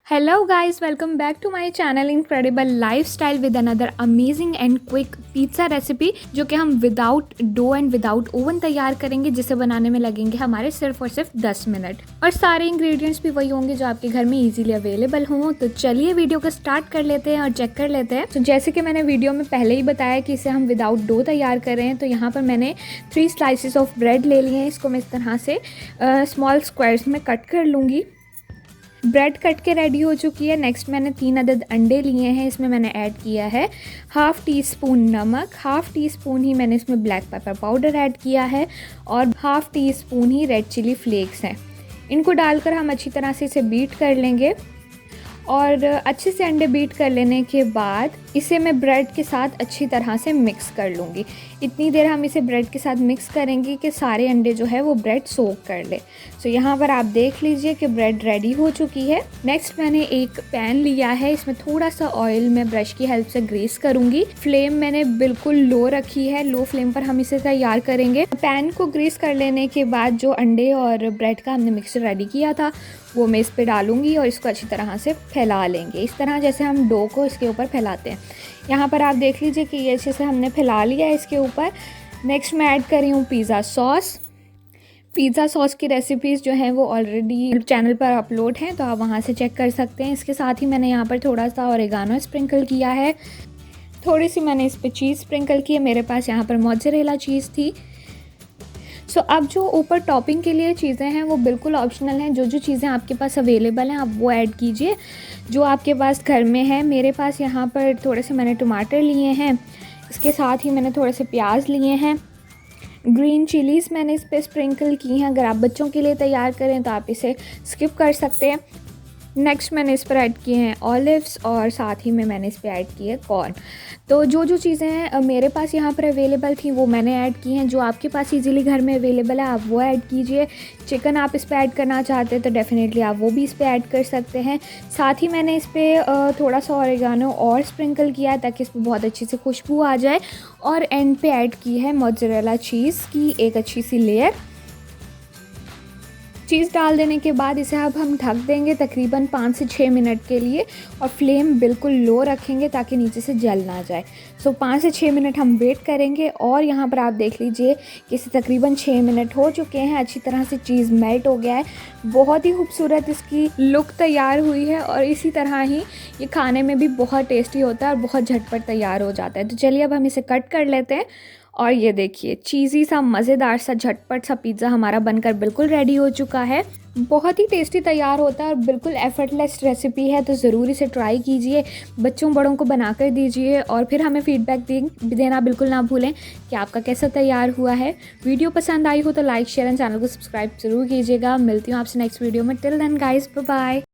Hello guys, welcome back to my channel Incredible Lifestyle with another amazing and quick pizza recipe जो कि हम without dough and without oven तैयार करेंगे, जिसे बनाने में लगेंगे हमारे सिर्फ और सिर्फ 10 मिनट और सारे इंग्रेडिएंट्स भी वही होंगे जो आपके घर में इजीली अवेलेबल हों। तो चलिए वीडियो को स्टार्ट कर लेते हैं और चेक कर लेते हैं। तो जैसे कि मैंने वीडियो में पहले ही बताया कि इसे हम विदाउट डो तैयार कर रहे हैं, तो यहाँ पर मैंने 3 स्लाइसिस ऑफ ब्रेड ले लिए हैं। इसको मैं इस तरह से स्मॉल स्क्वायर्स में कट कर लूँगी। ब्रेड कट के रेडी हो चुकी है। नेक्स्ट मैंने 3 अदद अंडे लिए हैं। इसमें मैंने ऐड किया है हाफ़ टी स्पून नमक, हाफ़ टी स्पून ही मैंने इसमें ब्लैक पेपर पाउडर ऐड किया है और हाफ़ टी स्पून ही रेड चिली फ्लेक्स हैं। इनको डालकर हम अच्छी तरह से इसे बीट कर लेंगे और अच्छे से अंडे बीट कर लेने के बाद इसे मैं ब्रेड के साथ अच्छी तरह से मिक्स कर लूँगी। इतनी देर हम इसे ब्रेड के साथ मिक्स करेंगे कि सारे अंडे जो है वो ब्रेड सोक कर ले। सो यहाँ पर आप देख लीजिए कि ब्रेड रेडी हो चुकी है। नेक्स्ट मैंने एक पैन लिया है, इसमें थोड़ा सा ऑयल मैं ब्रश की हेल्प से ग्रीस करूँगी। फ्लेम मैंने बिल्कुल लो रखी है, लो फ्लेम पर हम इसे तैयार करेंगे। पैन को ग्रीस कर लेने के बाद जो अंडे और ब्रेड का हमने मिक्सचर रेडी किया था वो मैं इस पर डालूँगी और इसको अच्छी तरह से फैला लेंगे, इस तरह जैसे हम डो को इसके ऊपर फैलाते हैं। यहाँ पर आप देख लीजिए कि ये अच्छे से हमने फैला लिया है इसके ऊपर। नेक्स्ट मैं ऐड कर रही हूँ पिज़्ज़ा सॉस। पिज़्ज़ा सॉस की रेसिपीज़ जो हैं वो ऑलरेडी चैनल पर अपलोड हैं, तो आप वहाँ से चेक कर सकते हैं। इसके साथ ही मैंने यहाँ पर थोड़ा सा ओरेगानो स्प्रिंकल किया है, थोड़ी सी मैंने इस पर चीज़ स्प्रिंकल की है। मेरे पास यहाँ पर मोज़रेला चीज़ थी। सो अब जो ऊपर टॉपिंग के लिए चीज़ें हैं वो बिल्कुल ऑप्शनल हैं। जो जो चीज़ें आपके पास अवेलेबल हैं आप वो ऐड कीजिए जो आपके पास घर में है। मेरे पास यहाँ पर थोड़े से मैंने टमाटर लिए हैं, इसके साथ ही मैंने थोड़े से प्याज लिए हैं। ग्रीन चिलीज़ मैंने इस पर स्प्रिंकल की हैं। अगर आप बच्चों के लिए तैयार करें तो आप इसे स्किप कर सकते हैं। नेक्स्ट मैंने इस पर ऐड किए हैं ऑलिव्स और साथ ही में मैंने इस पर ऐड किए कॉर्न। तो जो जो चीज़ें हैं मेरे पास यहाँ पर अवेलेबल थी वो मैंने ऐड की हैं। जो आपके पास इजीली घर में अवेलेबल है आप वो ऐड कीजिए। चिकन आप इस पर ऐड करना चाहते हैं तो डेफ़िनेटली आप वो भी इस पर ऐड कर सकते हैं। साथ ही मैंने इस पर थोड़ा सा ओरेगानो और स्प्रिंकल किया है ताकि इस पर बहुत अच्छी से खुशबू आ जाए। और एंड पे ऐड की है मोज़रेला चीज़ की एक अच्छी सी लेयर। चीज़ डाल देने के बाद इसे अब हम ढक देंगे तकरीबन 5 से 6 मिनट के लिए और फ्लेम बिल्कुल लो रखेंगे ताकि नीचे से जल ना जाए। सो 5 से 6 मिनट हम वेट करेंगे और यहाँ पर आप देख लीजिए कि इसे तकरीबन 6 मिनट हो चुके हैं। अच्छी तरह से चीज़ मेल्ट हो गया है, बहुत ही खूबसूरत इसकी लुक तैयार हुई है और इसी तरह ही ये खाने में भी बहुत टेस्टी होता है और बहुत झटपट तैयार हो जाता है। तो चलिए अब हम इसे कट कर लेते हैं और ये देखिए चीज़ी सा मज़ेदार सा झटपट सा पिज़्ज़ा हमारा बनकर बिल्कुल रेडी हो चुका है। बहुत ही टेस्टी तैयार होता है और बिल्कुल एफर्टलेस रेसिपी है, तो ज़रूर इसे ट्राई कीजिए, बच्चों बड़ों को बनाकर दीजिए और फिर हमें फीडबैक देना बिल्कुल ना भूलें कि आपका कैसा तैयार हुआ है। वीडियो पसंद आई हो तो लाइक शेयर एंड चैनल को सब्सक्राइब ज़रूर कीजिएगा। मिलती हूँ आपसे नेक्स्ट वीडियो में। Till then guys, bye bye.